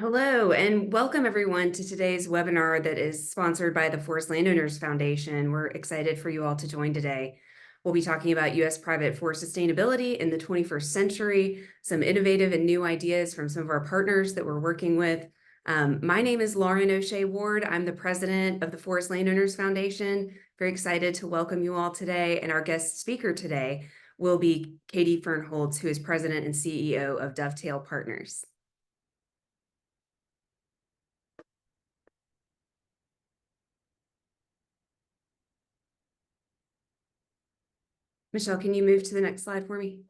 Hello, and welcome everyone to today's webinar that is sponsored by the Forest Landowners Foundation. We're excited for you all to join today. We'll be talking about U.S. private forest sustainability in the 21st century, some innovative and new ideas from some of our partners that we're working with. My name is Lauren O'Shea Ward. I'm the president of the Forest Landowners Foundation. Very excited to welcome you all today. And our guest speaker today will be Katie Fernholz, who is president and CEO of Dovetail Partners. Michelle, can you move to the next slide for me?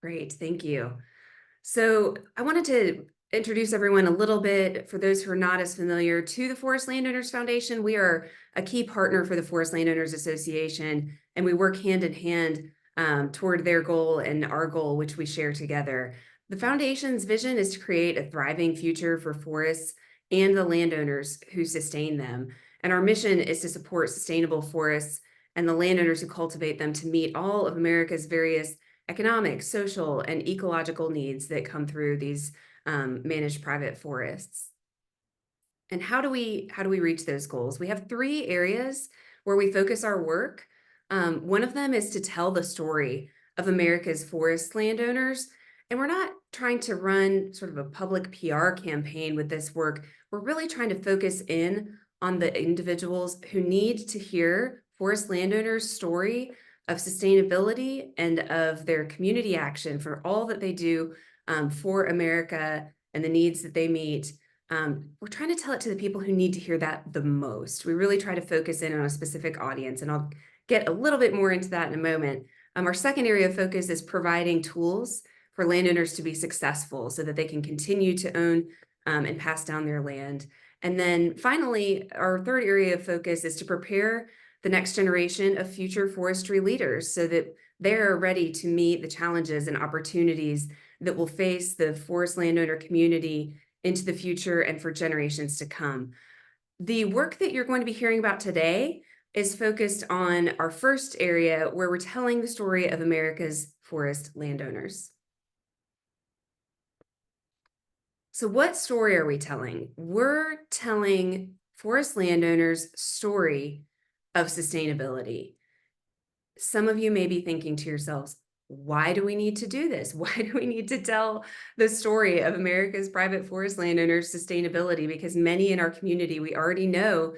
Great, thank you. So I wanted to introduce everyone a little bit, for those who are not as familiar, to the Forest Landowners Foundation. We are a key partner for the Forest Landowners Association, and we work hand in hand toward their goal and our goal, which we share together. The Foundation's vision is to create a thriving future for forests and the landowners who sustain them. And our mission is to support sustainable forests and the landowners who cultivate them to meet all of America's various economic, social, and ecological needs that come through these managed private forests. And how do we reach those goals? We have three areas where we focus our work. One of them is to tell the story of America's forest landowners. And we're not trying to run sort of a public PR campaign with this work. We're really trying to focus in on the individuals who need to hear forest landowners' story of sustainability and of their community action for all that they do for America and the needs that they meet. We're trying to tell it to the people who need to hear that the most. We really try to focus in on a specific audience, and I'll get a little bit more into that in a moment. Our second area of focus is providing tools for landowners to be successful so that they can continue to own and pass down their land. And then finally, our third area of focus is to prepare the next generation of future forestry leaders so that they're ready to meet the challenges and opportunities that will face the forest landowner community into the future and for generations to come. The work that you're going to be hearing about today is focused on our first area, where we're telling the story of America's forest landowners. So what story are we telling? We're telling forest landowners' story of sustainability. Some of you may be thinking to yourselves, why do we need to do this? Why do we need to tell the story of America's private forest landowners' sustainability? Because many in our community, we already know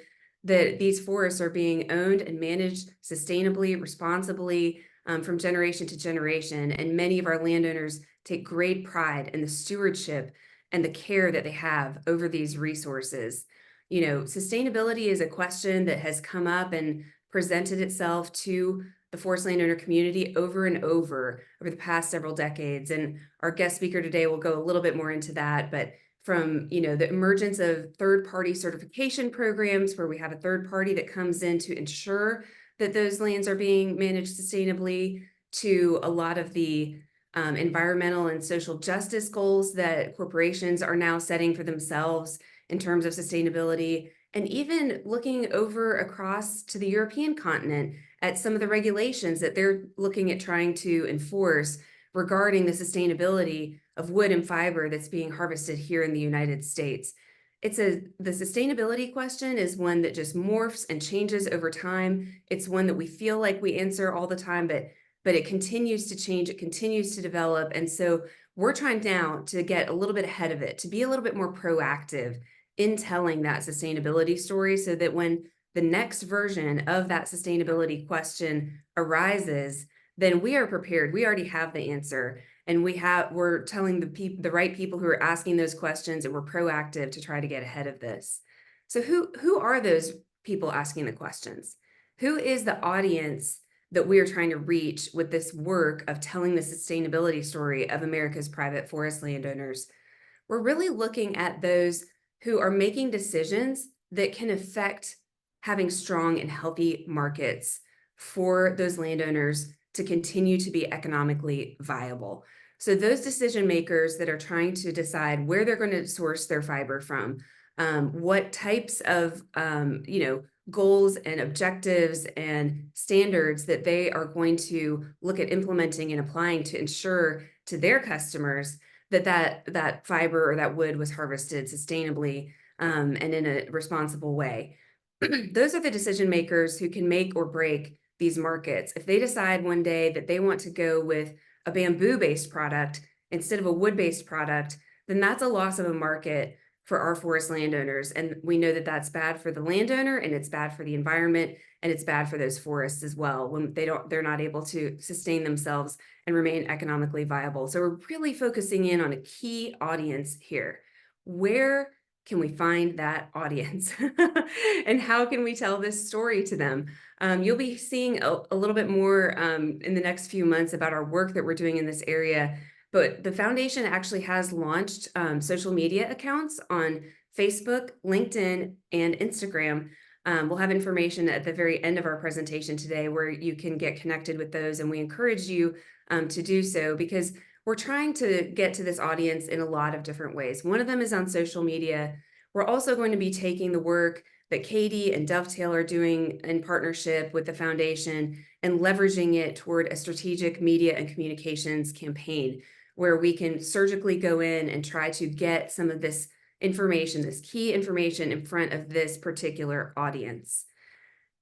that these forests are being owned and managed sustainably, responsibly, from generation to generation. And many of our landowners take great pride in the stewardship and the care that they have over these resources. You know, sustainability is a question that has come up and presented itself to the forest landowner community over and over the past several decades. And our guest speaker today will go a little bit more into that. But from, you know, the emergence of third-party certification programs, where we have a third party that comes in to ensure that those lands are being managed sustainably, to a lot of the environmental and social justice goals that corporations are now setting for themselves in terms of sustainability, and even looking over across to the European continent at some of the regulations that they're looking at trying to enforce regarding the sustainability of wood and fiber that's being harvested here in the United States. The sustainability question is one that just morphs and changes over time. It's one that we feel like we answer all the time, but it continues to change, it continues to develop. And so we're trying now to get a little bit ahead of it, to be a little bit more proactive in telling that sustainability story, so that when the next version of that sustainability question arises, then we are prepared. We already have the answer, and we're telling the right people who are asking those questions, and we're proactive to try to get ahead of this. So who are those people asking the questions? Who is the audience that we are trying to reach with this work of telling the sustainability story of America's private forest landowners? We're really looking at those who are making decisions that can affect having strong and healthy markets for those landowners to continue to be economically viable. So those decision makers that are trying to decide where they're going to source their fiber from, what types of goals and objectives and standards that they are going to look at implementing and applying to ensure to their customers that that fiber or that wood was harvested sustainably, and in a responsible way. Those are the decision makers who can make or break these markets. If they decide one day that they want to go with a bamboo-based product instead of a wood-based product, then that's a loss of a market for our forest landowners. And we know that that's bad for the landowner, and it's bad for the environment, and it's bad for those forests as well when they're not able to sustain themselves and remain economically viable. So we're really focusing in on a key audience here. Where can we find that audience? And how can we tell this story to them? You'll be seeing a little bit more in the next few months about our work that we're doing in this area. But the foundation actually has launched social media accounts on Facebook, LinkedIn, and Instagram. We'll have information at the very end of our presentation today where you can get connected with those, and we encourage you to do so because we're trying to get to this audience in a lot of different ways. One of them is on social media. We're also going to be taking the work that Katie and Dovetail are doing in partnership with the foundation and leveraging it toward a strategic media and communications campaign where we can surgically go in and try to get some of this information, this key information in front of this particular audience.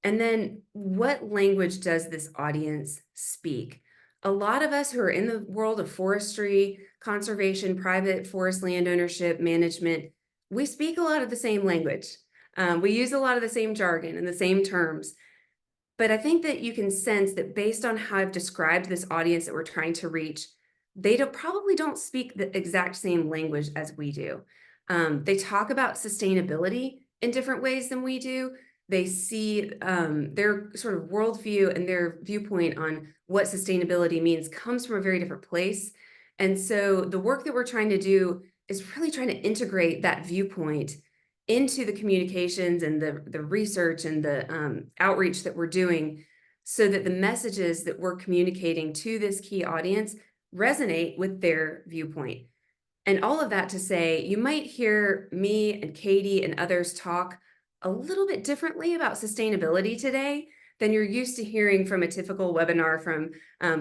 And then what language does this audience speak? A lot of us who are in the world of forestry, conservation, private forest land ownership, management, we speak a lot of the same language. We use a lot of the same jargon and the same terms. But I think that you can sense that based on how I've described this audience that we're trying to reach, they probably don't speak the exact same language as we do. They talk about sustainability in different ways than we do. They see their sort of worldview and their viewpoint on what sustainability means comes from a very different place. And so the work that we're trying to do is really trying to integrate that viewpoint into the communications and the research and the outreach that we're doing so that the messages that we're communicating to this key audience resonate with their viewpoint. And all of that to say, you might hear me and Katie and others talk a little bit differently about sustainability today than you're used to hearing from a typical webinar from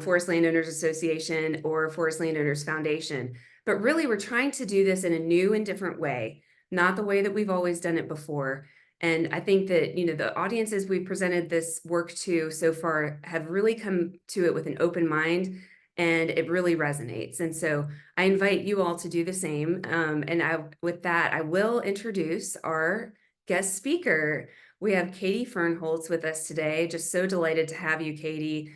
Forest Landowners Association or Forest Landowners Foundation. But really, we're trying to do this in a new and different way, not the way that we've always done it before. And I think that, the audiences we presented this work to so far have really come to it with an open mind, and it really resonates. And so I invite you all to do the same. With that, I will introduce our guest speaker. We have Katie Fernholz with us today. Just so delighted to have you, Katie.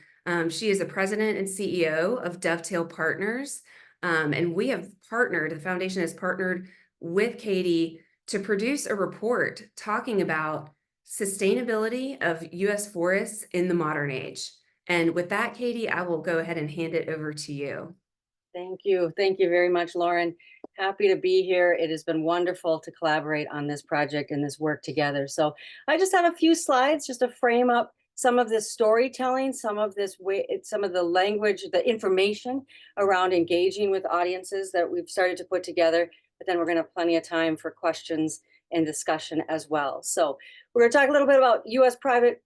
She is the president and CEO of Dovetail Partners. And we have the foundation has partnered with Katie to produce a report talking about sustainability of U.S. forests in the modern age. And with that, Katie, I will go ahead and hand it over to you. Thank you. Thank you very much, Lauren. Happy to be here. It has been wonderful to collaborate on this project and this work together. So I just have a few slides just to frame up some of this storytelling, some of the language, the information around engaging with audiences that we've started to put together. But then we're going to have plenty of time for questions and discussion as well. So we're going to talk a little bit about U.S. private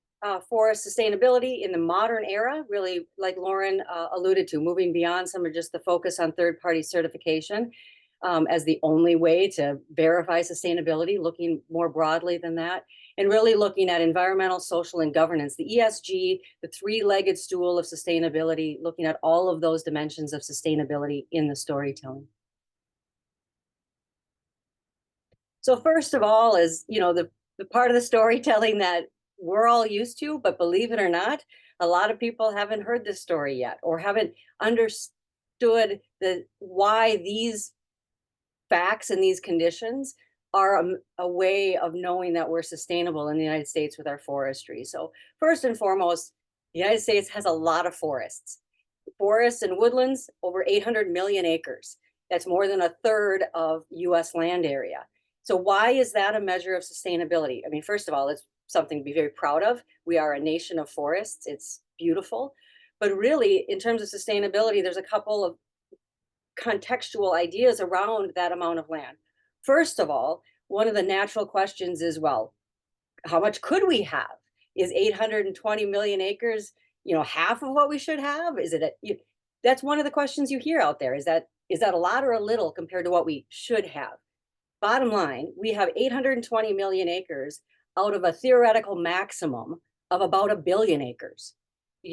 forest sustainability in the modern era, really, like Lauren alluded to, moving beyond some of just the focus on third-party certification as the only way to verify sustainability, looking more broadly than that, and really looking at environmental, social, and governance, the ESG, the three-legged stool of sustainability, looking at all of those dimensions of sustainability in the storytelling. So first of all is, the part of the storytelling that we're all used to, but believe it or not, a lot of people haven't heard this story yet or haven't understood why these facts and these conditions are a way of knowing that we're sustainable in the United States with our forestry. So first and foremost, the United States has a lot of forests. Forests and woodlands, over 800 million acres. That's more than a third of US land area. So why is that a measure of sustainability? I mean, first of all, it's something to be very proud of. We are a nation of forests. It's beautiful. But really, in terms of sustainability, there's a couple of contextual ideas around that amount of land. First of all, one of the natural questions is, well, How much could we have? Is 820 million acres, half of what we should have? Is it that's one of the questions you hear out there. Is that a lot or a little compared to what we should have? Bottom line, we have 820 million acres out of a theoretical maximum of about 1 billion acres.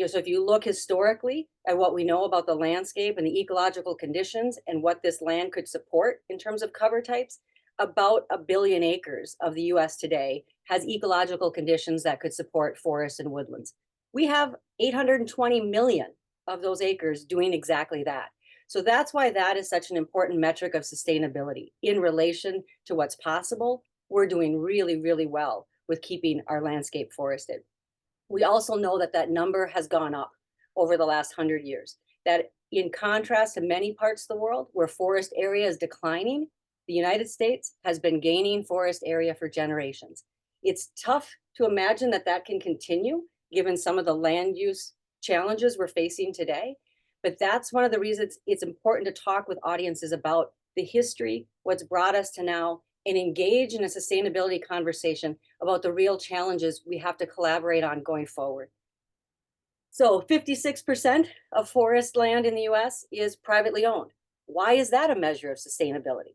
So if you look historically at what we know about the landscape and the ecological conditions and what this land could support in terms of cover types, about 1 billion acres of the US today has ecological conditions that could support forests and woodlands. We have 820 million of those acres doing exactly that. So that's why that is such an important metric of sustainability in relation to what's possible. We're doing really, really well with keeping our landscape forested. We also know that that number has gone up over the last 100 years. That in contrast to many parts of the world where forest area is declining, the United States has been gaining forest area for generations. It's tough to imagine that that can continue given some of the land use challenges we're facing today. But that's one of the reasons it's important to talk with audiences about the history, what's brought us to now, and engage in a sustainability conversation about the real challenges we have to collaborate on going forward. So 56% of forest land in the US is privately owned. Why is that a measure of sustainability?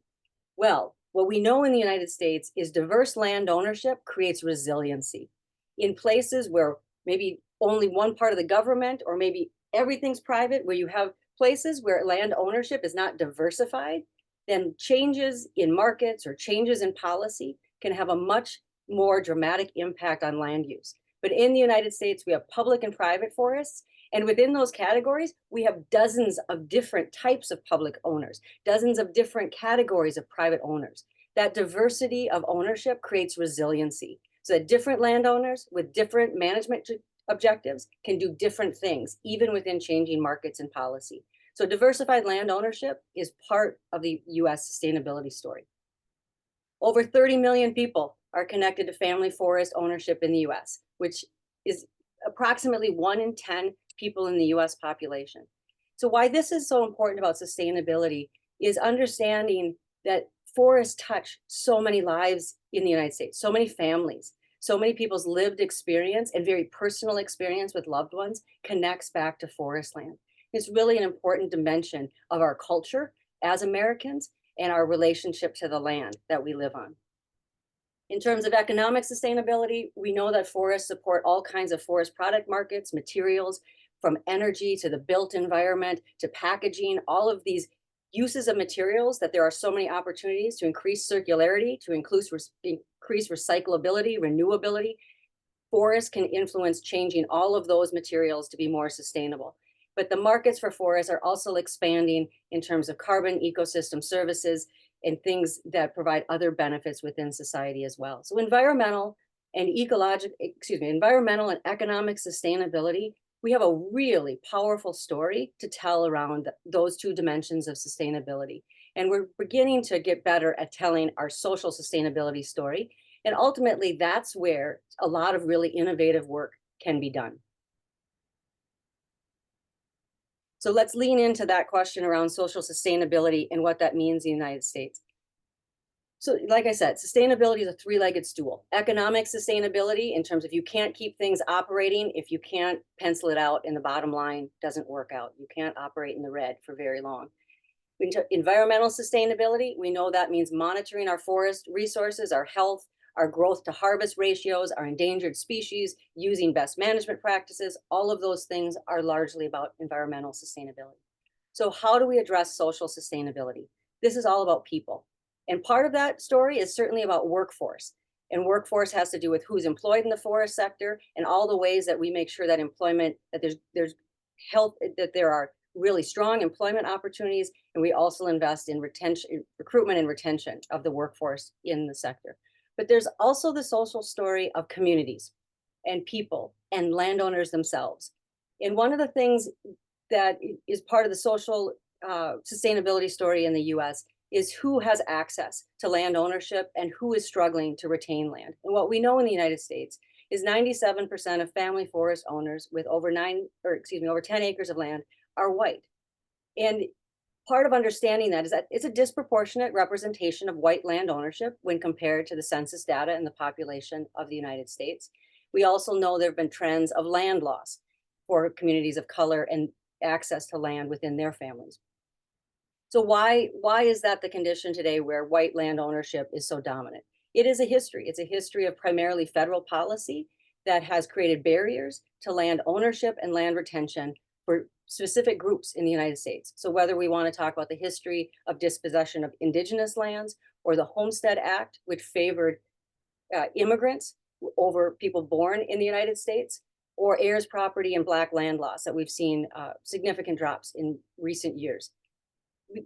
Well, what we know in the United States is diverse land ownership creates resiliency. In places where maybe only one part of the government or maybe everything's private, where you have places where land ownership is not diversified, then changes in markets or changes in policy can have a much more dramatic impact on land use. But in the United States, we have public and private forests. And within those categories, we have dozens of different types of public owners, dozens of different categories of private owners. That diversity of ownership creates resiliency. So that different landowners with different management objectives can do different things, even within changing markets and policy. So diversified land ownership is part of the US sustainability story. Over 30 million people are connected to family forest ownership in the US, which is approximately 1 in 10 people in the US population. So why this is so important about sustainability is understanding that forests touch so many lives in the United States, so many families, so many people's lived experience and very personal experience with loved ones connects back to forest land. It's really an important dimension of our culture as Americans and our relationship to the land that we live on. In terms of economic sustainability, we know that forests support all kinds of forest product markets, materials, from energy to the built environment to packaging, all of these uses of materials, that there are so many opportunities to increase circularity, to increase recyclability, renewability. Forests can influence changing all of those materials to be more sustainable. But the markets for forests are also expanding in terms of carbon ecosystem services and things that provide other benefits within society as well. So environmental and economic sustainability, we have a really powerful story to tell around those two dimensions of sustainability. And we're beginning to get better at telling our social sustainability story. And ultimately, that's where a lot of really innovative work can be done. So let's lean into that question around social sustainability and what that means in the United States. So like I said, sustainability is a three-legged stool. Economic sustainability, in terms of you can't keep things operating if you can't pencil it out and the bottom line doesn't work out. You can't operate in the red for very long. Environmental sustainability, we know that means monitoring our forest resources, our health, our growth to harvest ratios, our endangered species, using best management practices. All of those things are largely about environmental sustainability. So how do we address social sustainability? This is all about people. And part of that story is certainly about workforce. And workforce has to do with who's employed in the forest sector and all the ways that we make sure that employment, that there's health, that there are really strong employment opportunities. And we also invest in recruitment and retention of the workforce in the sector. But there's also the social story of communities and people and landowners themselves. And one of the things that is part of the social sustainability story in the US is who has access to land ownership and who is struggling to retain land. And what we know in the United States is 97% of family forest owners with over 10 acres of land are white. And part of understanding that is that it's a disproportionate representation of white land ownership when compared to the census data and the population of the United States. We also know there have been trends of land loss for communities of color and access to land within their families. So why is that the condition today where white land ownership is so dominant? It is a history. It's a history of primarily federal policy that has created barriers to land ownership and land retention for specific groups in the United States. So whether we want to talk about the history of dispossession of indigenous lands or the Homestead Act, which favored immigrants over people born in the United States, or heirs property and Black land loss that we've seen significant drops in recent years.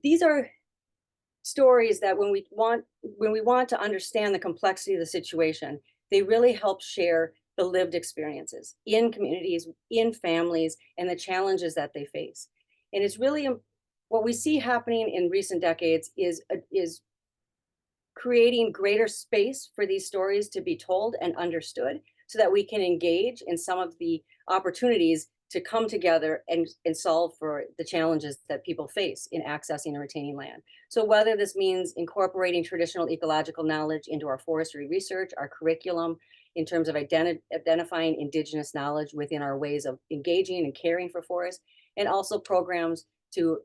These are stories that when we want to understand the complexity of the situation, they really help share the lived experiences in communities, in families, and the challenges that they face. And it's really what we see happening in recent decades is creating greater space for these stories to be told and understood so that we can engage in some of the opportunities to come together and solve for the challenges that people face in accessing and retaining land. So whether this means incorporating traditional ecological knowledge into our forestry research, our curriculum, in terms of identifying indigenous knowledge within our ways of engaging and caring for forests, and also programs to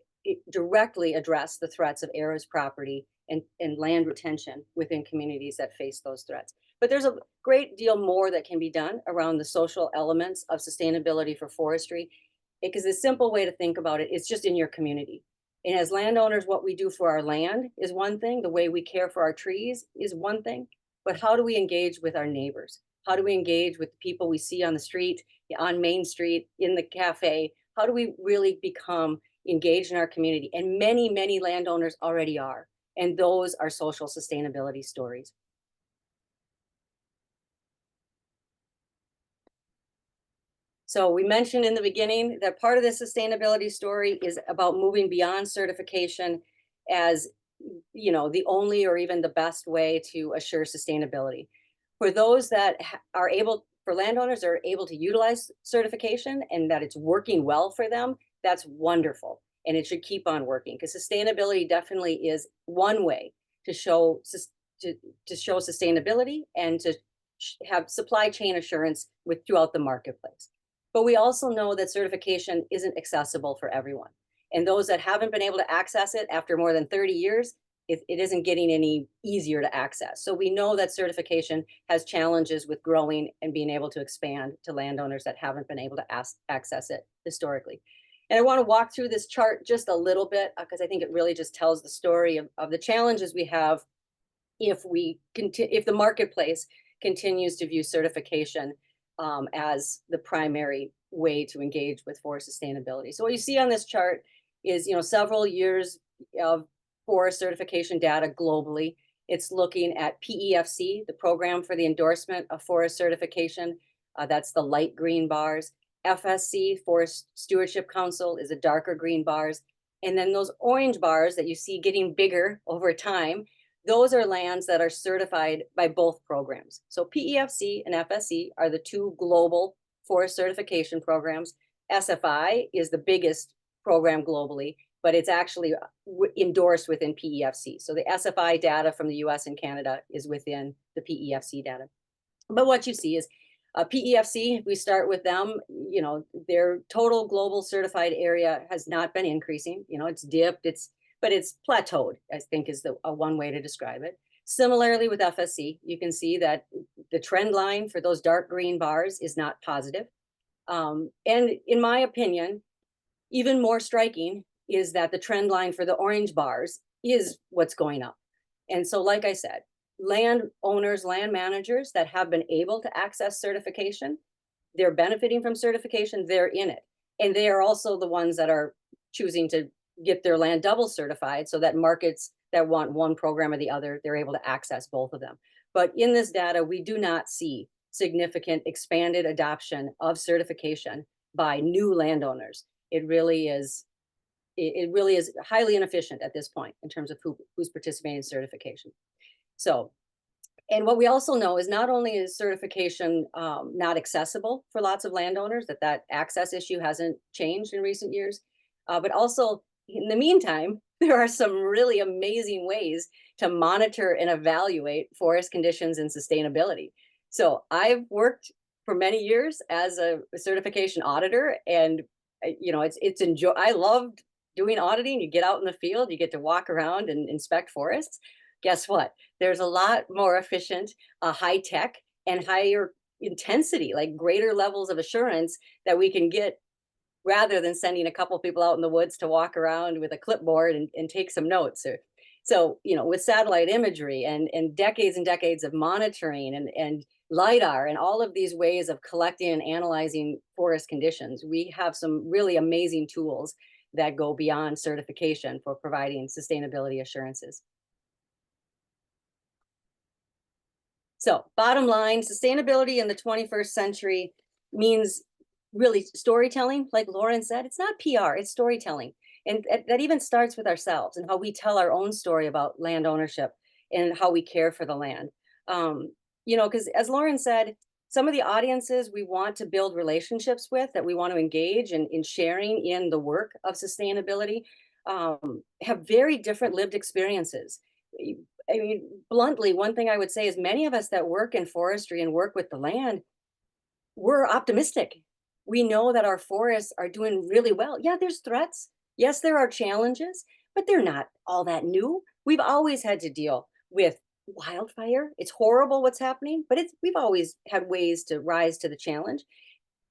directly address the threats of heirs property and land retention within communities that face those threats. But there's a great deal more that can be done around the social elements of sustainability for forestry, because the simple way to think about it is just in your community. And as landowners, what we do for our land is one thing, the way we care for our trees is one thing, but how do we engage with our neighbors? How do we engage with the people we see on the street, on Main Street, in the cafe? How do we really become engaged in our community? And many, many landowners already are. And those are social sustainability stories. So we mentioned in the beginning that part of the sustainability story is about moving beyond certification as, you know, the only or even the best way to assure sustainability. For those that are able, for landowners that are able to utilize certification and that it's working well for them, that's wonderful. And it should keep on working, because sustainability definitely is one way to show show sustainability and to have supply chain assurance throughout the marketplace. But we also know that certification isn't accessible for everyone. And those that haven't been able to access it after more than 30 years, it isn't getting any easier to access. So we know that certification has challenges with growing and being able to expand to landowners that haven't been able to access it historically. And I want to walk through this chart just a little bit because I think it really just tells the story of the challenges we have if the marketplace continues to view certification as the primary way to engage with forest sustainability. So what you see on this chart is, you know, several years of forest certification data globally. It's looking at PEFC, the Program for the Endorsement of Forest Certification. That's the light green bars. FSC, Forest Stewardship Council, is the darker green bars. And then those orange bars that you see getting bigger over time, those are lands that are certified by both programs. So PEFC and FSC are the two global forest certification programs. SFI is the biggest program globally, but it's actually endorsed within PEFC. So the SFI data from the US and Canada is within the PEFC data. But what you see is PEFC, we start with them, you know, their total global certified area has not been increasing. You know, it's dipped, but it's plateaued, I think is one way to describe it. Similarly with FSC, you can see that the trend line for those dark green bars is not positive. And in my opinion, even more striking is that the trend line for the orange bars is what's going up. And so, like I said, landowners, land managers that have been able to access certification, they're benefiting from certification, they're in it. And they are also the ones that are choosing to get their land double certified so that markets that want one program or the other, they're able to access both of them. But in this data, we do not see significant expanded adoption of certification by new landowners. It really is highly inefficient at this point in terms of who's participating in certification. So, and what we also know is not only is certification not accessible for lots of landowners, that access issue hasn't changed in recent years, but also in the meantime, there are some really amazing ways to monitor and evaluate forest conditions and sustainability. So I've worked for many years as a certification auditor, and I loved doing auditing. You get out in the field, you get to walk around and inspect forests. Guess what? There's a lot more efficient, high tech, and higher intensity, like greater levels of assurance that we can get rather than sending a couple people out in the woods to walk around with a clipboard and take some notes. So, with satellite imagery and decades of monitoring and LIDAR and all of these ways of collecting and analyzing forest conditions, we have some really amazing tools that go beyond certification for providing sustainability assurances. So bottom line, sustainability in the 21st century means really storytelling. Like Lauren said, it's not PR, it's storytelling. And that even starts with ourselves and how we tell our own story about land ownership and how we care for the land. Because as Lauren said, some of the audiences we want to build relationships with, that we want to engage in sharing in the work of sustainability, have very different lived experiences. I mean, bluntly, one thing I would say is many of us that work in forestry and work with the land, we're optimistic. We know that our forests are doing really well. Yeah, there's threats. Yes, there are challenges, but they're not all that new. We've always had to deal with wildfire. It's horrible what's happening, but we've always had ways to rise to the challenge.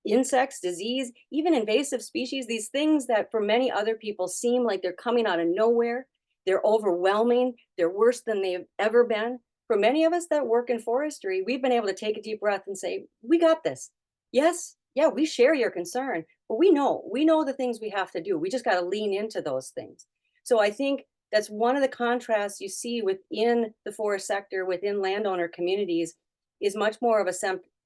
Insects, disease, even invasive species, these things that for many other people seem like they're coming out of nowhere. They're overwhelming. They're worse than they've ever been. For many of us that work in forestry, we've been able to take a deep breath and say, we got this. Yes, yeah, we share your concern, but we know the things we have to do. We just got to lean into those things. So I think that's one of the contrasts you see within the forest sector, within landowner communities, is much more of a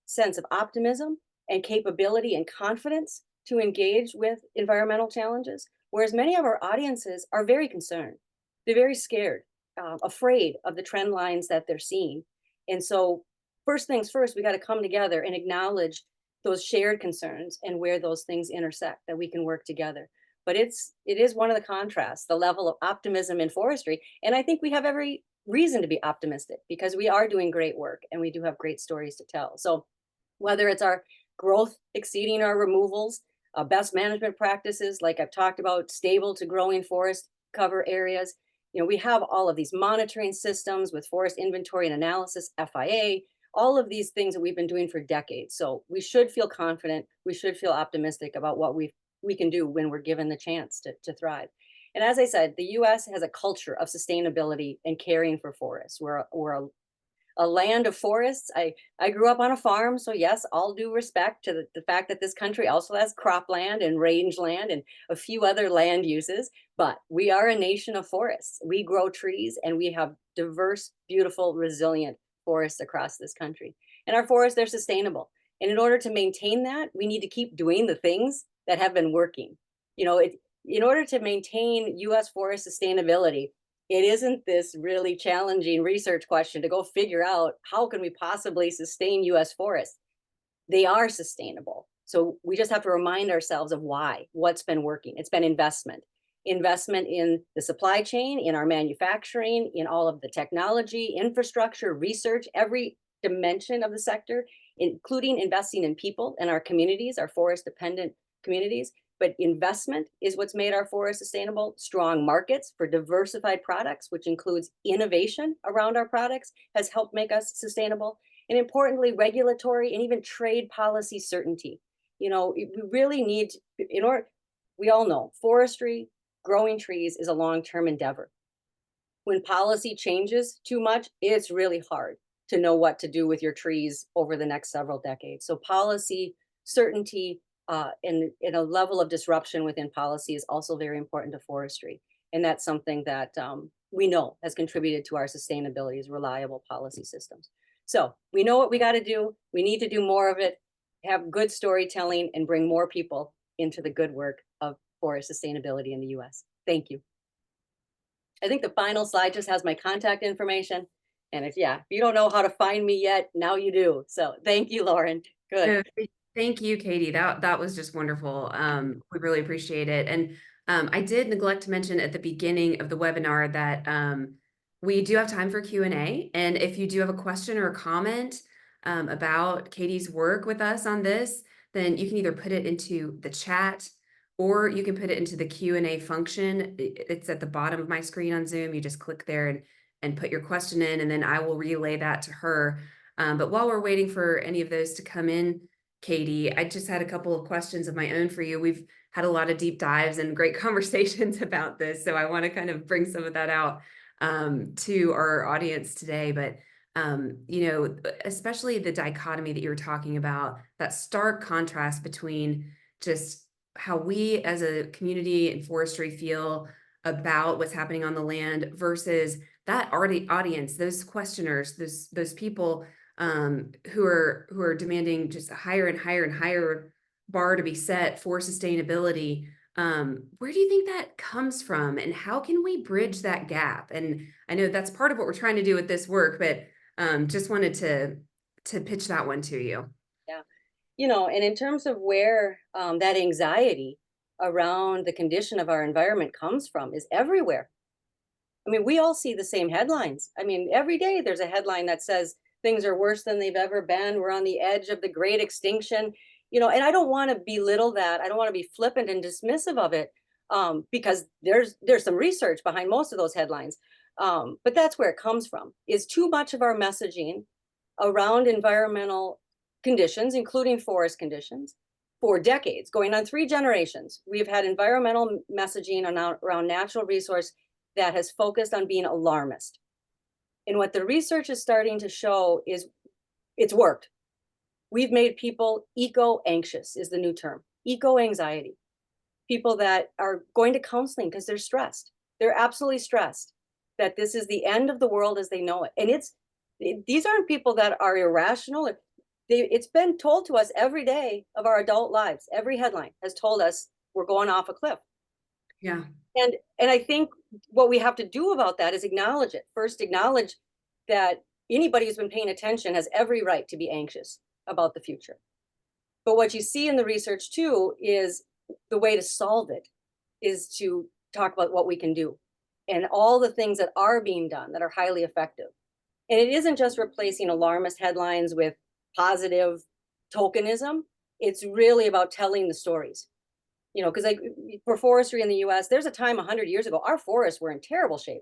sense of optimism and capability and confidence to engage with environmental challenges, whereas many of our audiences are very concerned. They're very scared, afraid of the trend lines that they're seeing. And so first things first, we got to come together and acknowledge those shared concerns and where those things intersect, that we can work together. But it is one of the contrasts, the level of optimism in forestry. And I think we have every reason to be optimistic because we are doing great work and we do have great stories to tell. So whether it's our growth exceeding our removals, best management practices, like I've talked about, stable to growing forest cover areas, we have all of these monitoring systems with forest inventory and analysis, FIA, all of these things that we've been doing for decades. So we should feel confident. We should feel optimistic about what we can do when we're given the chance to thrive. And as I said, the US has a culture of sustainability and caring for forests. We're a land of forests. I grew up on a farm, so yes, all due respect to the fact that this country also has cropland and rangeland and a few other land uses, but we are a nation of forests. We grow trees and we have diverse, beautiful, resilient forests across this country. And our forests, they're sustainable. And in order to maintain that, we need to keep doing the things that have been working. In order to maintain US forest sustainability, it isn't this really challenging research question to go figure out how can we possibly sustain US forests. They are sustainable. So we just have to remind ourselves of what's been working. It's been investment in the supply chain, in our manufacturing, in all of the technology, infrastructure, research, every dimension of the sector, including investing in people and our communities, our forest dependent communities. But investment is what's made our forests sustainable. Strong markets for diversified products, which includes innovation around our products, has helped make us sustainable. And importantly, regulatory and even trade policy certainty. We really need, we all know forestry, growing trees is a long-term endeavor. When policy changes too much, it's really hard to know what to do with your trees over the next several decades. So policy certainty, and a level of disruption within policy is also very important to forestry. And that's something that we know has contributed to our sustainability is reliable policy systems. So we know what we got to do. We need to do more of it, have good storytelling, and bring more people into the good work of forest sustainability in the US. Thank you. I think the final slide just has my contact information. And if you don't know how to find me yet, now you do. So thank you, Lauren. Good. Thank you, Katie. That was just wonderful. We really appreciate it. And I did neglect to mention at the beginning of the webinar that we do have time for Q&A. And if you do have a question or a comment about Katie's work with us on this, then you can either put it into the chat or you can put it into the Q&A function. It's at the bottom of my screen on Zoom. You just click there and put your question in, and then I will relay that to her. But while we're waiting for any of those to come in, Katie, I just had a couple of questions of my own for you. We've had a lot of deep dives and great conversations about this, so I want to kind of bring some of that out to our audience today. But you know, especially the dichotomy that you were talking about, that stark contrast between just how we as a community in forestry feel about what's happening on the land versus that audience, those questioners, those people who are demanding just a higher and higher and higher bar to be set for sustainability. Where do you think that comes from, and how can we bridge that gap? And I know that's part of what we're trying to do with this work, but just wanted to pitch that one to you. Yeah. You know, and in terms of where that anxiety around the condition of our environment comes from is everywhere. I mean, we all see the same headlines. I mean, every day there's a headline that says things are worse than they've ever been. We're on the edge of the great extinction. You know, and I don't want to belittle that. I don't want to be flippant and dismissive of it, because there's some research behind most of those headlines. But that's where it comes from. Is too much of our messaging around environmental conditions, including forest conditions, for decades, going on 3 generations. We've had environmental messaging around natural resource that has focused on being alarmist. And what the research is starting to show is it's worked. We've made people eco-anxious is the new term, eco-anxiety. People that are going to counseling because they're stressed. They're absolutely stressed that this is the end of the world as they know it. And these aren't people that are irrational. It's been told to us every day of our adult lives. Every headline has told us we're going off a cliff. Yeah. And I think what we have to do about that is acknowledge it. First, acknowledge that anybody who's been paying attention has every right to be anxious about the future. But what you see in the research too is the way to solve it is to talk about what we can do and all the things that are being done that are highly effective. And it isn't just replacing alarmist headlines with positive tokenism. It's really about telling the stories. You know, because like for forestry in the US, there's a time 100 years ago, our forests were in terrible shape,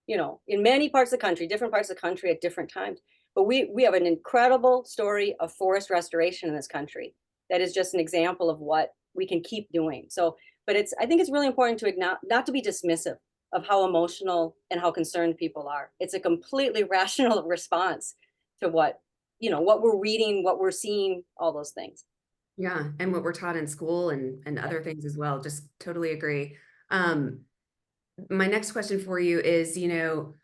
you know, in many parts of the country, different parts of the country at different times. But we have an incredible story of forest restoration in this country that is just an example of what we can keep doing. So, but I think it's really important to not to be dismissive of how emotional and how concerned people are. It's a completely rational response to what, you know, what we're reading, what we're seeing, all those things. Yeah, and what we're taught in school and other things as well. Just totally agree. My next question for you is, you know,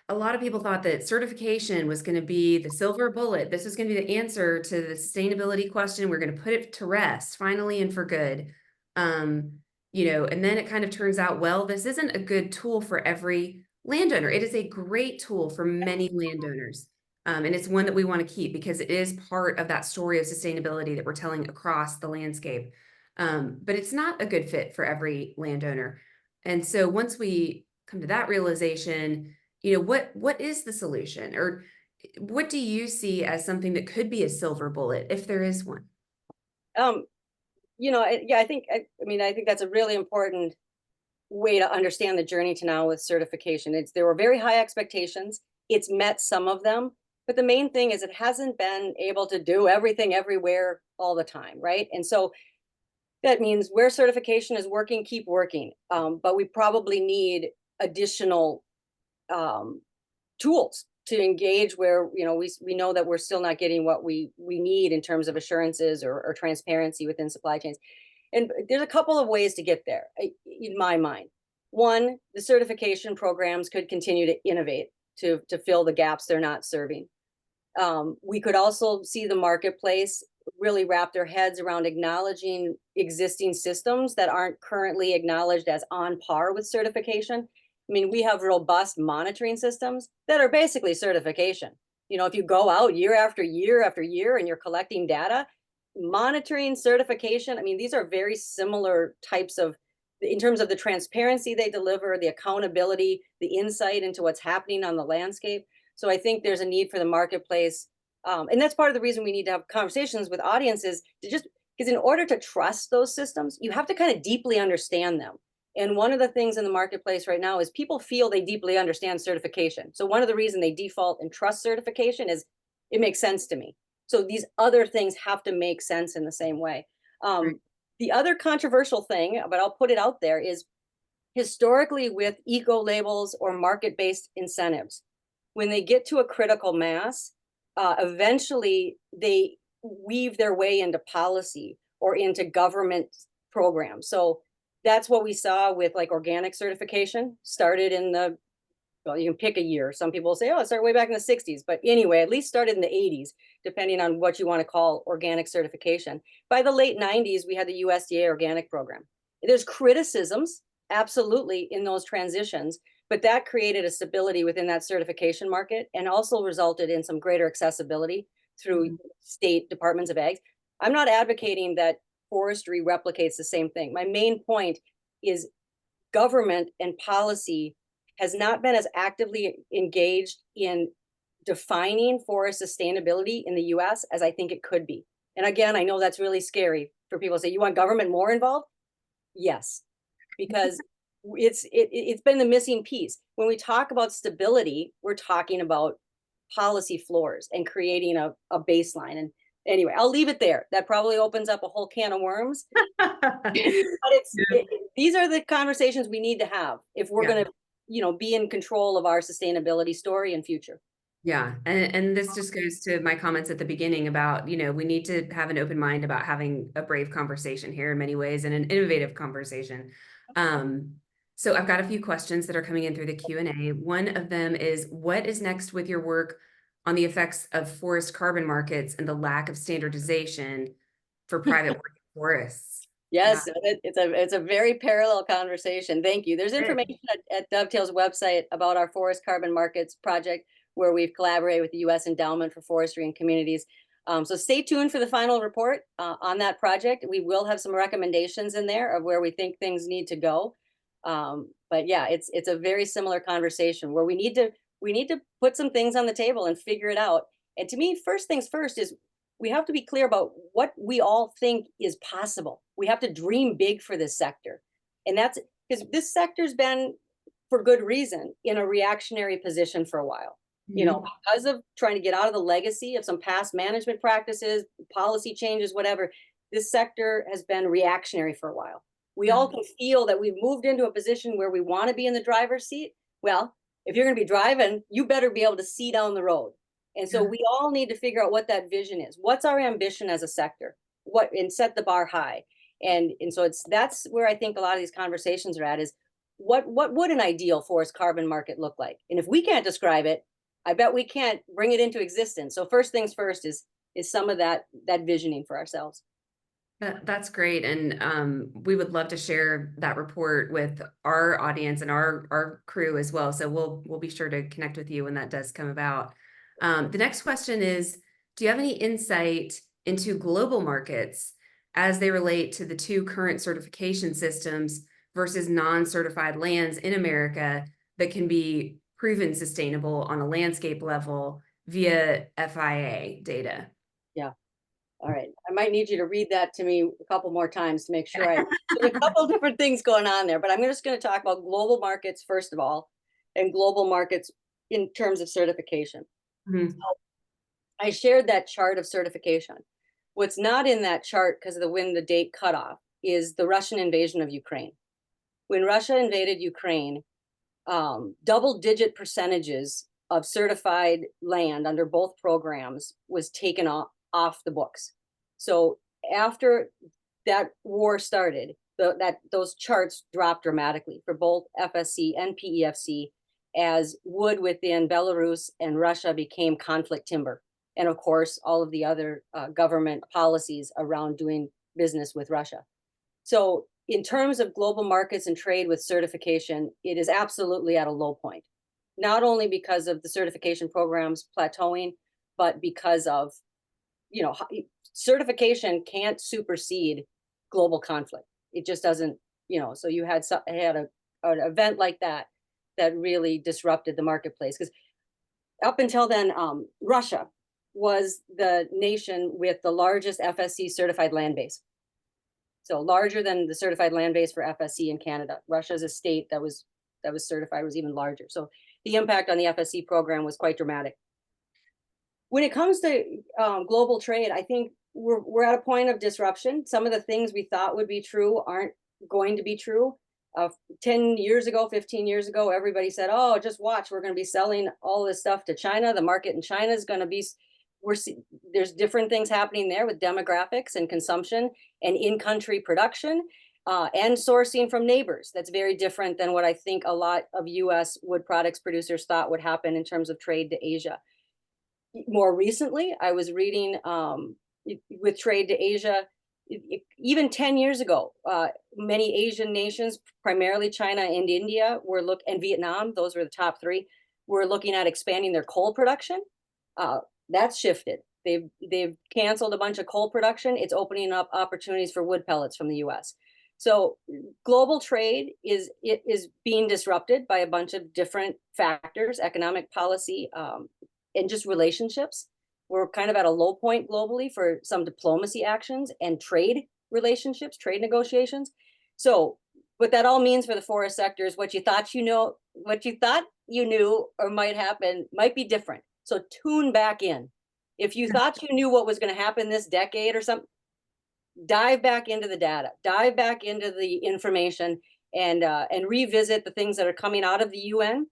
a lot of people thought that certification was going to be the silver bullet. This is going to be the answer to the sustainability question. We're going to put it to rest finally and for good. You know, and then it kind of turns out, well, this isn't a good tool for every landowner. It is a great tool for many landowners. And it's one that we want to keep because it is part of that story of sustainability that we're telling across the landscape. But it's not a good fit for every landowner. And so once we come to that realization, you know, what is the solution, or what do you see as something that could be a silver bullet if there is one? You know, yeah, I mean, I think that's a really important way to understand the journey to now with certification. There were very high expectations. It's met some of them, but the main thing is it hasn't been able to do everything everywhere all the time, right? And so that means where certification is working, keep working. But we probably need additional tools to engage where, you know, we know that we're still not getting what we need in terms of assurances or transparency within supply chains. And there's a couple of ways to get there, in my mind. One, the certification programs could continue to innovate to fill the gaps they're not serving. We could also see the marketplace really wrap their heads around acknowledging existing systems that aren't currently acknowledged as on par with certification. I mean, we have robust monitoring systems that are basically certification. You know, if you go out year after year after year and you're collecting data, monitoring, certification, I mean, these are very similar types of in terms of the transparency they deliver, the accountability, the insight into what's happening on the landscape. So I think there's a need for the marketplace. And that's part of the reason we need to have conversations with audiences to just, because in order to trust those systems, you have to kind of deeply understand them. And one of the things in the marketplace right now is people feel they deeply understand certification. So one of the reasons they default and trust certification is it makes sense to me. So these other things have to make sense in the same way. Right. The other controversial thing, but I'll put it out there, is historically with eco labels or market-based incentives, when they get to a critical mass, eventually they weave their way into policy or into government programs. So that's what we saw with like organic certification, started in the, well, you can pick a year. Some people say, oh, it started way back in the 60s. But anyway, at least started in the 80s, depending on what you want to call organic certification. By the late 90s, we had the USDA organic program. There's criticisms, absolutely, in those transitions, but that created a stability within that certification market and also resulted in some greater accessibility through state departments of ag. I'm not advocating that forestry replicates the same thing. My main point is government and policy has not been as actively engaged in defining forest sustainability in the US as I think it could be. And again, I know that's really scary for people to say, you want government more involved? Yes, because it's been the missing piece. When we talk about stability, we're talking about policy floors and creating a baseline. And anyway, I'll leave it there. That probably opens up a whole can of worms. But these are the conversations we need to have if we're going to, be in control of our sustainability story and future. Yeah. And this just goes to my comments at the beginning about, we need to have an open mind about having a brave conversation here in many ways and an innovative conversation. So I've got a few questions that are coming in through the Q&A. One of them is, what is next with your work on the effects of forest carbon markets and the lack of standardization for private working forests? Yes, it's a very parallel conversation. Thank you. There's information at Dovetail's website about our forest carbon markets project, where we've collaborated with the U.S. Endowment for Forestry and Communities. So stay tuned for the final report on that project. We will have some recommendations in there of where we think things need to go. But yeah, it's a very similar conversation where we need to put some things on the table and figure it out. And to me, first things first is we have to be clear about what we all think is possible. We have to dream big for this sector. And that's because this sector's been, for good reason, in a reactionary position for a while. Because of trying to get out of the legacy of some past management practices, policy changes, whatever, this sector has been reactionary for a while. We all can feel that we've moved into a position where we want to be in the driver's seat. Well, if you're going to be driving, you better be able to see down the road. And so we all need to figure out what that vision is. What's our ambition as a sector? And set the bar high. And so that's where I think a lot of these conversations are at, is what would an ideal forest carbon market look like? And if we can't describe it, I bet we can't bring it into existence. So first things first is some of that visioning for ourselves. That's great. And we would love to share that report with our audience and our crew as well. So we'll be sure to connect with you when that does come about. The next question is, do you have any insight into global markets as they relate to the two current certification systems versus non-certified lands in America that can be proven sustainable on a landscape level via FIA data? Yeah. All right. I might need you to read that to me a couple more times to make sure there's a couple different things going on there, but I'm just going to talk about global markets first of all, and global markets in terms of certification. So I shared that chart of certification. What's not in that chart, because of the date cutoff, is the Russian invasion of Ukraine. When Russia invaded Ukraine, double-digit percentages of certified land under both programs was taken off the books. So after that war started, those charts dropped dramatically for both FSC and PEFC, as wood within Belarus and Russia became conflict timber. And of course, all of the other government policies around doing business with Russia. So in terms of global markets and trade with certification, it is absolutely at a low point, not only because of the certification programs plateauing, but because of, certification can't supersede global conflict. It just doesn't So you had an event like that that really disrupted the marketplace. Because up until then, Russia was the nation with the largest FSC certified land base. So larger than the certified land base for FSC in Canada. Russia's a state that was certified was even larger. So the impact on the FSC program was quite dramatic. When it comes to global trade, I think we're at a point of disruption. Some of the things we thought would be true aren't going to be true. 10 years ago, 15 years ago, everybody said, oh, just watch, we're going to be selling all this stuff to China. The market in China is going to be, there's different things happening there with demographics and consumption and in-country production and sourcing from neighbors. That's very different than what I think a lot of US wood products producers thought would happen in terms of trade to Asia. More recently, I was reading with trade to Asia, even 10 years ago, many Asian nations, primarily China and India, and Vietnam, those were the top three, were looking at expanding their coal production. That's shifted. They've canceled a bunch of coal production. It's opening up opportunities for wood pellets from the US. So global trade is being disrupted by a bunch of different factors, economic policy, and just relationships. We're kind of at a low point globally for some diplomacy actions and trade relationships, trade negotiations. So what that all means for the forest sector is what you thought you knew or might happen might be different. So tune back in. If you thought you knew what was going to happen this decade or something, dive back into the data, dive back into the information, and revisit the things that are coming out of the UN,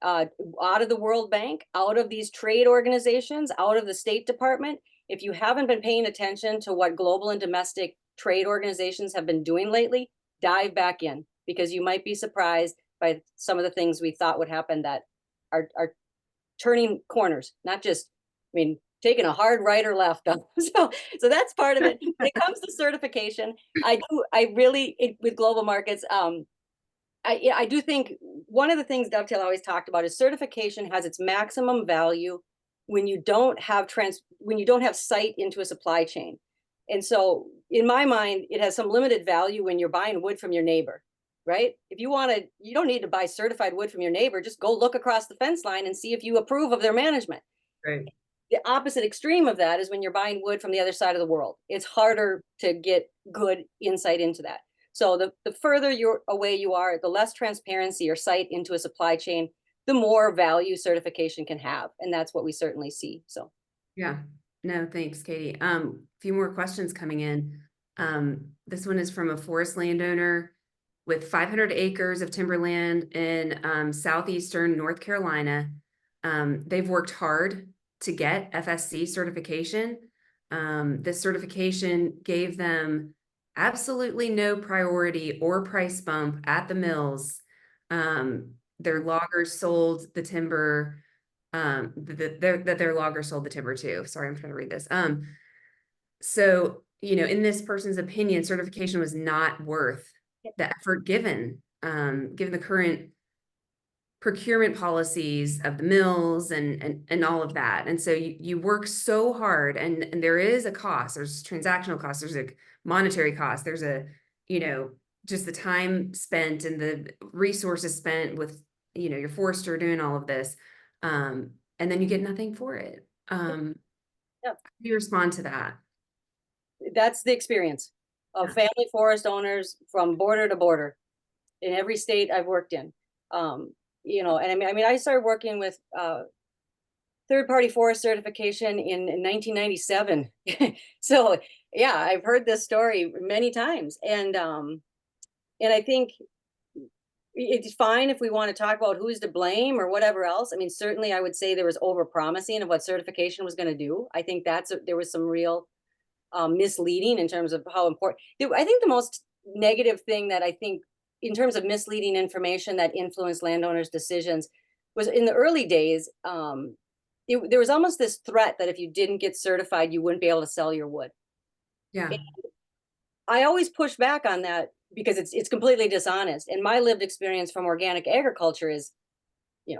out of the World Bank, out of these trade organizations, out of the State Department. If you haven't been paying attention to what global and domestic trade organizations have been doing lately, dive back in, because you might be surprised by some of the things we thought would happen that are turning corners, not just, taking a hard right or left. So that's part of it. When it comes to certification, with global markets, I do think one of the things Dovetail always talked about is certification has its maximum value when you don't have sight into a supply chain. And so in my mind, it has some limited value when you're buying wood from your neighbor, right? If you don't need to buy certified wood from your neighbor, just go look across the fence line and see if you approve of their management. Right. The opposite extreme of that is when you're buying wood from the other side of the world. It's harder to get good insight into that. So the further away you are, the less transparency or sight into a supply chain, the more value certification can have. And that's what we certainly see. So Yeah. No, thanks, Katie. A few more questions coming in. This one is from a forest landowner with 500 acres of timberland in southeastern North Carolina. They've worked hard to get FSC certification. This certification gave them absolutely no priority or price bump at the mills. Their loggers sold the timber, their loggers sold the timber too. Sorry, I'm trying to read this. So, in this person's opinion, certification was not worth the effort given the current procurement policies of the mills and all of that. And so you work so hard, and there is a cost. There's transactional costs, there's a monetary cost, there's just the time spent and the resources spent with your forester doing all of this, and then you get nothing for it. How do you respond to that? that's the experience of family forest owners from border to border in every state I've worked in. And I started working with third-party forest certification in 1997. So yeah, I've heard this story many times, and I think it's fine if we want to talk about who's to blame or whatever else. Certainly I would say there was over-promising of what certification was going to do. I think there was some real misleading in terms of how important. I think the most negative thing that I think in terms of misleading information that influenced landowners' decisions was in the early days. There was almost this threat that if you didn't get certified, you wouldn't be able to sell your wood. Yeah. And I always push back on that because it's completely dishonest. And my lived experience from organic agriculture is,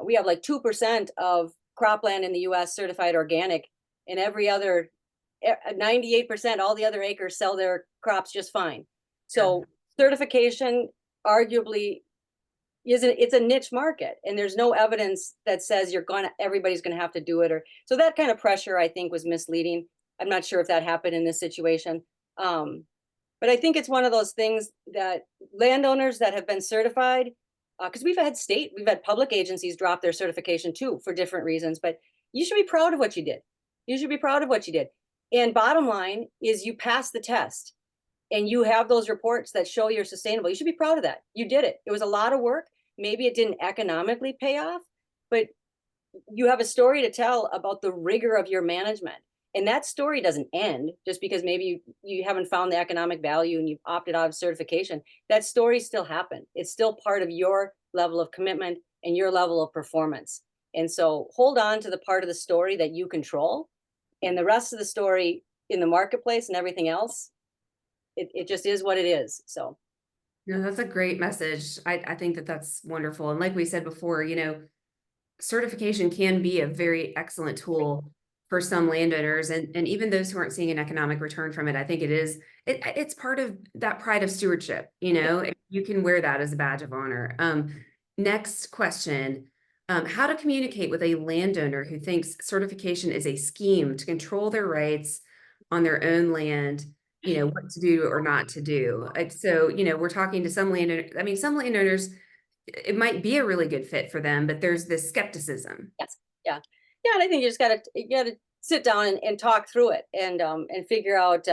we have like 2% of cropland in the US certified organic, and every other 98%, all the other acres sell their crops just fine. So certification arguably isn't, it's a niche market, and there's no evidence that says everybody's gonna have to do it. Or so that kind of pressure, I think, was misleading. I'm not sure if that happened in this situation. But I think it's one of those things that landowners that have been certified, because we've had public agencies drop their certification too for different reasons, but you should be proud of what you did. You should be proud of what you did. And bottom line is you passed the test and you have those reports that show you're sustainable. You should be proud of that. You did it. It was a lot of work. Maybe it didn't economically pay off, but you have a story to tell about the rigor of your management. And that story doesn't end just because maybe you haven't found the economic value and you've opted out of certification. That story still happened. It's still part of your level of commitment and your level of performance. And so hold on to the part of the story that you control, and the rest of the story in the marketplace and everything else, it just is what it is. So No, that's a great message. I think that that's wonderful. And like we said before, certification can be a very excellent tool for some landowners and even those who aren't seeing an economic return from it. I think it's part of that pride of stewardship, you can wear that as a badge of honor. Next question. How to communicate with a landowner who thinks certification is a scheme to control their rights on their own land, what to do or not to do. So, we're talking to some landowners. I mean, some landowners, it might be a really good fit for them, but there's this skepticism. yes, yeah, yeah. And I think you gotta sit down and talk through it and figure out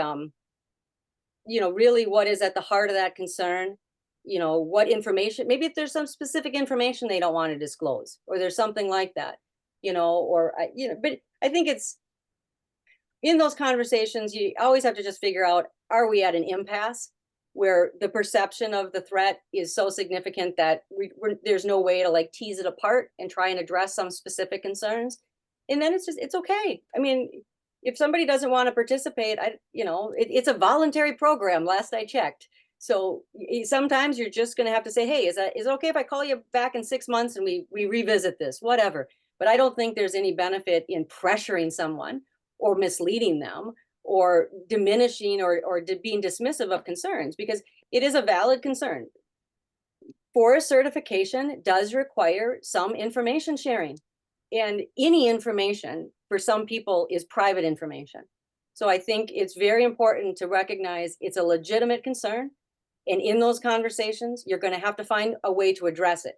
really what is at the heart of that concern. What information, maybe if there's some specific information they don't want to disclose, or there's something like that, but I think it's in those conversations, you always have to just figure out, are we at an impasse where the perception of the threat is so significant that there's no way to like tease it apart and try and address some specific concerns? And then it's okay. I mean, if somebody doesn't want to participate, it's a voluntary program, last I checked. So sometimes you're just going to have to say, hey, is it okay if I call you back in 6 months and we revisit this, whatever. But I don't think there's any benefit in pressuring someone or misleading them or diminishing or being dismissive of concerns, because it is a valid concern. Forest certification does require some information sharing, and any information for some people is private information. So I think it's very important to recognize it's a legitimate concern. And in those conversations, you're going to have to find a way to address it.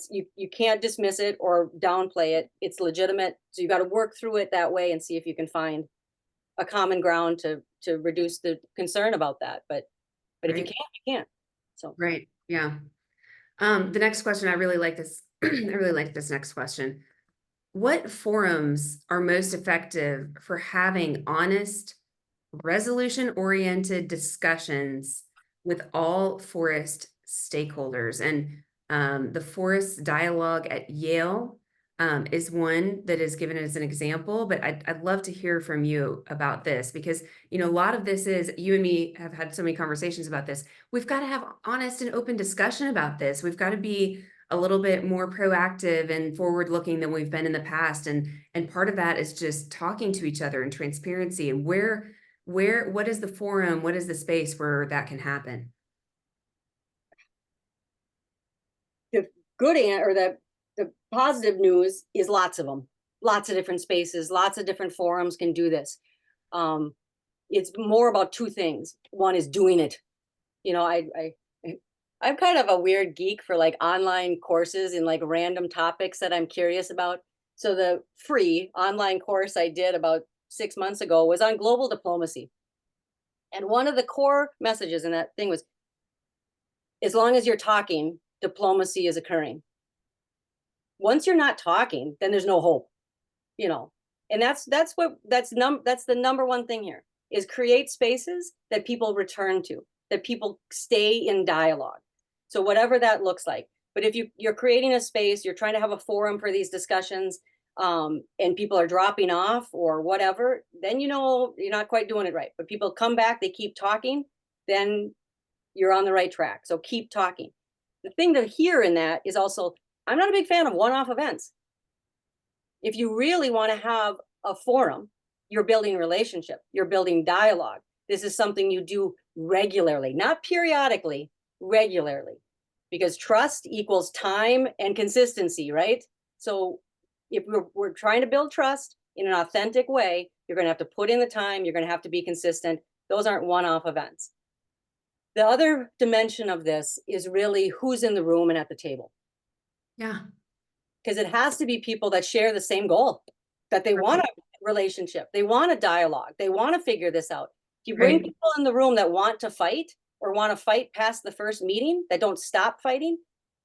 You can't dismiss it or downplay it. It's legitimate. So you got to work through it that way and see if you can find a common ground to reduce the concern about that. But if you Right. can't, you can't. So Right. Yeah. The next question, I really like this. I really like this next question. What forums are most effective for having honest, resolution-oriented discussions with all forest stakeholders? And the Forest Dialogue at Yale is one that is given as an example, but I'd love to hear from you about this, because a lot of this is, you and me have had so many conversations about this. We've got to have honest and open discussion about this. We've got to be a little bit more proactive and forward looking than we've been in the past. And part of that is just talking to each other and transparency, and what is the forum, what is the space where that can happen? the the positive news is lots of them, lots of different spaces, lots of different forums can do this. It's more about two things. One is doing it. I'm kind of a weird geek for like online courses and like random topics that I'm curious about. So the free online course I did about 6 months ago was on global diplomacy. And one of the core messages in that thing was, as long as you're talking, diplomacy is occurring. Once you're not talking, then there's no hope, and that's the number one thing here, is create spaces that people return to, that people stay in dialogue. So whatever that looks like. But if you're creating a space, you're trying to have a forum for these discussions, and people are dropping off or whatever, then you're not quite doing it right. But people come back, they keep talking, then you're on the right track. So keep talking. The thing to hear in that is also, I'm not a big fan of one-off events. If you really want to have a forum, you're building relationship, you're building dialogue. This is something you do regularly, not periodically, regularly, because trust equals time and consistency, right? So if we're trying to build trust in an authentic way, you're going to have to put in the time, you're going to have to be consistent. Those aren't one-off events. The other dimension of this is really who's in the room and at the table, Yeah. because it has to be people that share the same goal, that they want a relationship, they want a dialogue, they want to figure this out. If you bring Right. people in the room that want to fight or want to fight past the first meeting, that don't stop fighting,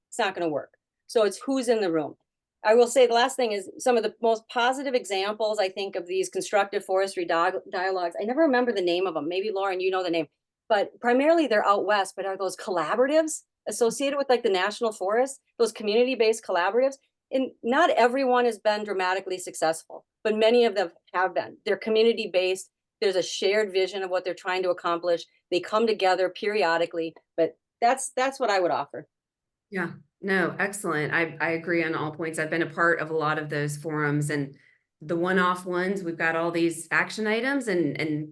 it's not going to work. So it's who's in the room. I will say the last thing is some of the most positive examples, I think, of these constructive forestry dialogues. I never remember the name of them. Maybe Lauren, you know the name, but primarily they're out west. But are those collaboratives associated with like the national forest, those community-based collaboratives? And not everyone has been dramatically successful, but many of them have been. They're community-based. There's a shared vision of what they're trying to accomplish. They come together periodically, but that's what I would offer. Yeah, no, excellent. I agree on all points. I've been a part of a lot of those forums, and the one-off ones, we've got all these action items, and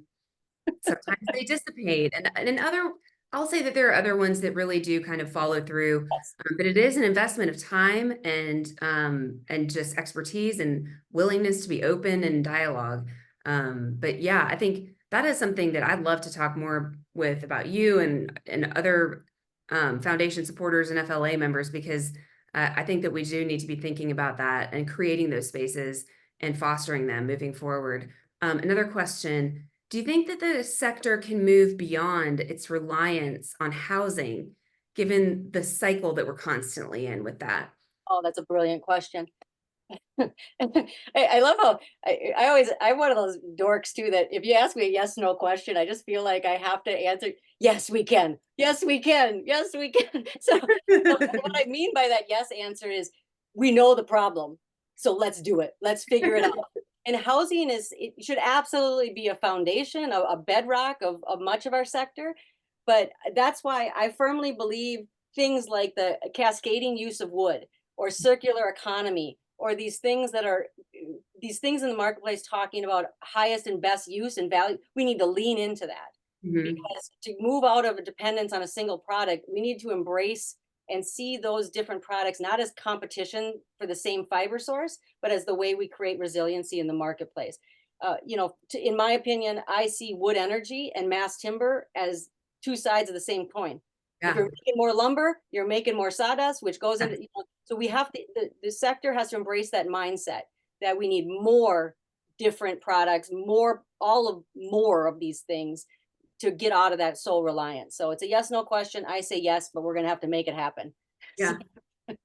sometimes they dissipate. And other, I'll say that there are other ones that really do kind of follow through. Yes. But it is an investment of time and just expertise and willingness to be open and dialogue. But yeah, I think that is something that I'd love to talk more with about you and other foundation supporters and FLA members, because I think that we do need to be thinking about that and creating those spaces and fostering them moving forward. Another question: do you think that the sector can move beyond its reliance on housing, given the cycle that we're constantly in with that? Oh, that's a brilliant question. I love how I'm one of those dorks too that if you ask me a yes no question, I just feel like I have to answer yes we can, yes we can, yes we can. So what I mean by that yes answer is we know the problem, so let's do it. Let's figure it out. And housing it should absolutely be a foundation, a bedrock of much of our sector. But that's why I firmly believe things like the cascading use of wood or circular economy or these things in the marketplace talking about highest and best use and value, we need to lean into that, Mhm. because to move out of a dependence on a single product, we need to embrace and see those different products not as competition for the same fiber source, but as the way we create resiliency in the marketplace. In my opinion, I see wood energy and mass timber as two sides of the same coin. If Yeah. you're making more lumber, you're making more sawdust, which goes Yes. into, so we have to, the sector has to embrace that mindset that we need more different products, more of these things to get out of that sole reliance. So it's a yes no question. I say yes, but we're going to have to make it happen. So, Yeah.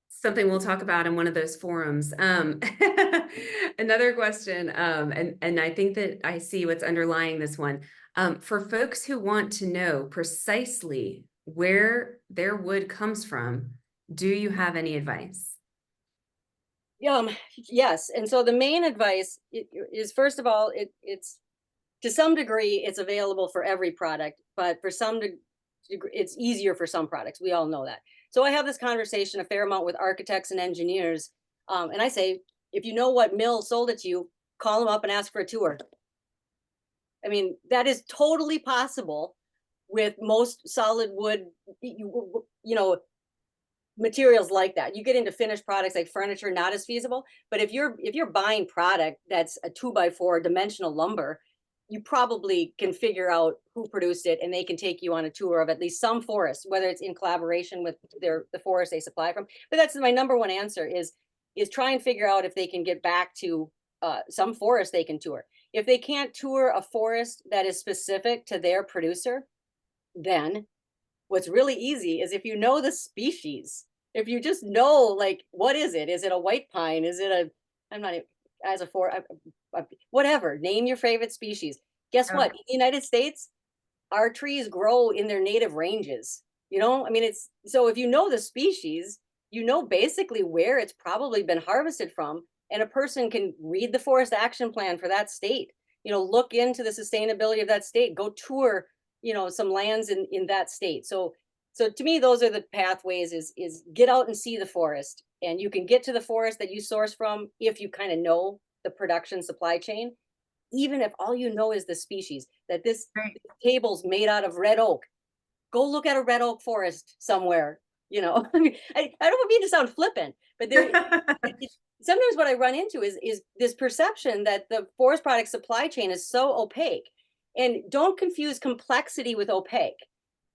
Something we'll talk about in one of those forums. Another question, and I think that I see what's underlying this one. For folks who want to know precisely where their wood comes from, do you have any advice? yes. And so the main advice is first of all, it's to some degree, it's available for every product, but for some degree, it's easier for some products. We all know that. So I have this conversation a fair amount with architects and engineers. And I say, if you know what mill sold it to you, call them up and ask for a tour. I mean, that is totally possible with most solid wood, you know, materials like that. You get into finished products like furniture, not as feasible. But if you're buying product that's a 2x4 dimensional lumber, you probably can figure out who produced it, and they can take you on a tour of at least some forest, whether it's in collaboration with the forest they supply from. But that's my number one answer is try and figure out if they can get back to some forest they can tour. If they can't tour a forest that is specific to their producer, then what's really easy is if you know the species, if you just know, like, what is it? Is it a white pine? Is it a, I'm not, as a whatever, name your favorite species. Guess Oh, what? In the United States, our trees grow in their native ranges. I mean, it's so if you know the species, you know basically where it's probably been harvested from, and a person can read the forest action plan for that state. Look into the sustainability of that state. Go tour, some lands in that state. So to me, those are the pathways. Is get out and see the forest, and you can get to the forest that you source from if you kind of know the production supply chain, even if all you know is the species, that this right. table's made out of red oak. go look at a red oak forest somewhere, you know. I mean, I don't mean to sound flippant, but sometimes what I run into is this perception that the forest product supply chain is so opaque. And don't confuse complexity with opaque.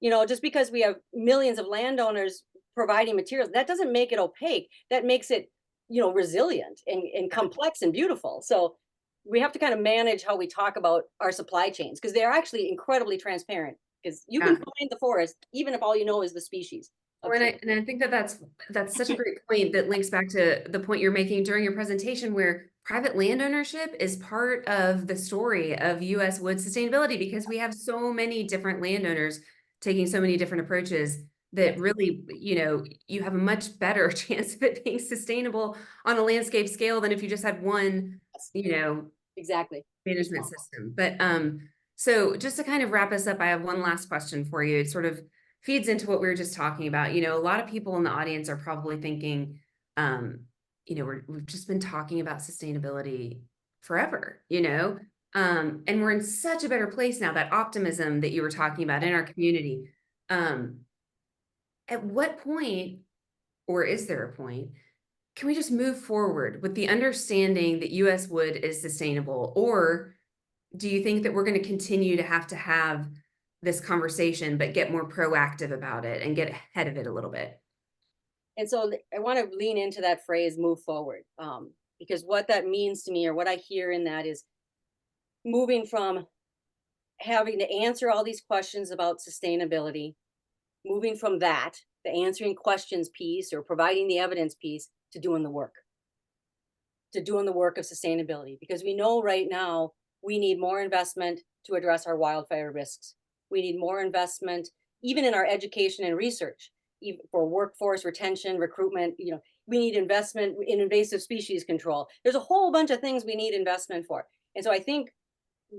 You know, just because we have millions of landowners providing materials, that doesn't make it opaque. That makes it, you know, resilient and complex and beautiful. So we have to kind of manage how we talk about our supply chains because they're actually incredibly transparent. Because you can Yeah. find the forest even if all you know is the species of Well, and tree. I think that that's such a great point that links back to the point you're making during your presentation, where private land ownership is part of the story of U.S. wood sustainability, because we have so many different landowners taking so many different approaches that Yes, really, you have a much better chance of it being sustainable on a landscape scale than if you just had one, yes, you know, exactly. management system. But so just to kind of wrap us up, I have one last question for you. It sort of feeds into what we were just talking about. A lot of people in the audience are probably thinking, we've just been talking about sustainability forever, and we're in such a better place now. That optimism that you were talking about in our community. Um, at what point, or is there a point, can we just move forward with the understanding that US wood is sustainable? Or do you think that we're going to continue to have this conversation, but get more proactive about it and get ahead of it a little bit? And so I want to lean into that phrase, move forward, because what that means to me, or what I hear in that, is moving from having to answer all these questions about sustainability, moving from that, the answering questions piece or providing the evidence piece, to doing the work of sustainability. Because we know right now we need more investment to address our wildfire risks. We need more investment, even in our education and research, even for workforce retention, recruitment. You know, we need investment in invasive species control. There's a whole bunch of things we need investment for. And so I think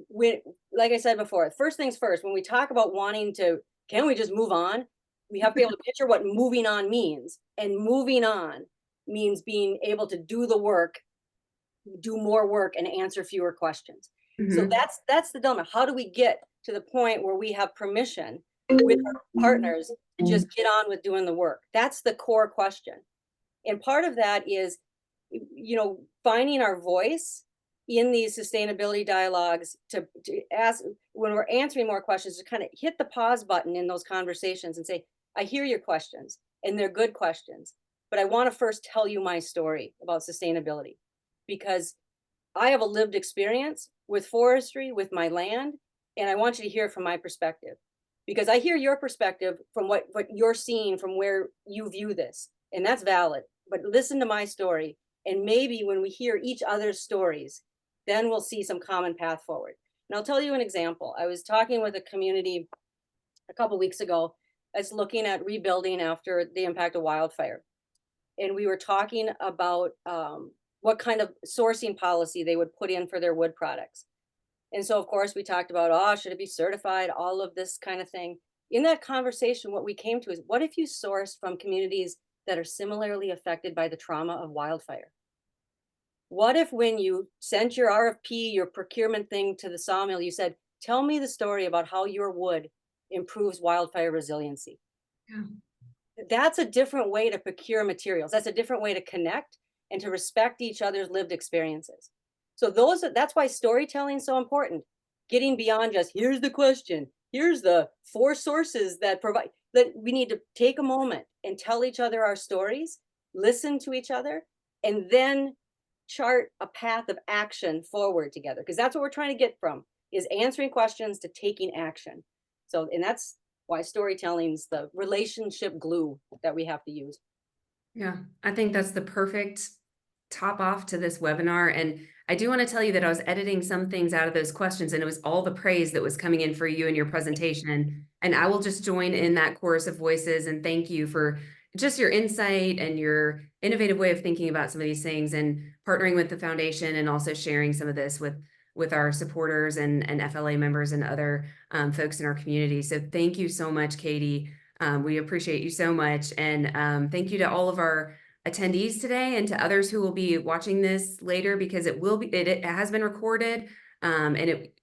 we, like I said before, first things first, when we talk about wanting to, can we just move on? We have to be able to picture what moving on means. And moving on means being able to do the work, do more work, and answer fewer questions. So Mhm. that's the dilemma. How do we get to the point where we have permission with our partners to just get on with doing the work? That's the core question. And part of that is, finding our voice in these sustainability dialogues, to ask, when we're answering more questions, to kind of hit the pause button in those conversations and say, I hear your questions and they're good questions, but I want to first tell you my story about sustainability, because I have a lived experience with forestry, with my land, and I want you to hear it from my perspective. Because I hear your perspective from what you're seeing, from where you view this, and that's valid. But listen to my story, and maybe when we hear each other's stories, then we'll see some common path forward. And I'll tell you an example. I was talking with a community a couple weeks ago that's looking at rebuilding after the impact of wildfire, and we were talking about what kind of sourcing policy they would put in for their wood products. And so, of course, we talked about, oh, should it be certified? All of this kind of thing. In that conversation, what we came to is, what if you source from communities that are similarly affected by the trauma of wildfire? What if, when you sent your RFP, your procurement thing to the sawmill, you said, tell me the story about how your wood improves wildfire resiliency? Yeah. That's a different way to procure materials. That's a different way to connect and to respect each other's lived experiences. So that's why storytelling is so important. Getting beyond just, here's the question, here's the 4 sources that provide, that we need to take a moment and tell each other our stories, listen to each other, and then chart a path of action forward together. Because that's what we're trying to get from, is answering questions to taking action. So, and that's why storytelling's the relationship glue that we have to use. Yeah, I think that's the perfect top off to this webinar. And I do want to tell you that I was editing some things out of those questions, and it was all the praise that was coming in for you and your presentation. And I will just join in that chorus of voices and thank you for just your insight and your innovative way of thinking about some of these things, and partnering with the foundation, and also sharing some of this with our supporters and FLA members and other folks in our community. So thank you so much, Katie. We appreciate you so much. And thank you to all of our attendees today, and to others who will be watching this later, because it has been recorded.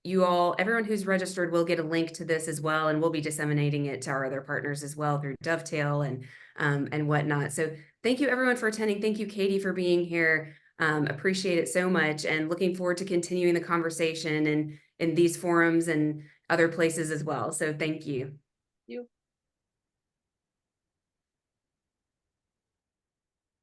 You all, everyone who's registered will get a link to this as well, and we'll be disseminating it to our other partners as well through Dovetail and whatnot. So thank you everyone for attending. Thank you, Katie, for being here. Appreciate it so much, and looking forward to continuing the conversation in these forums and other places as well. So thank you.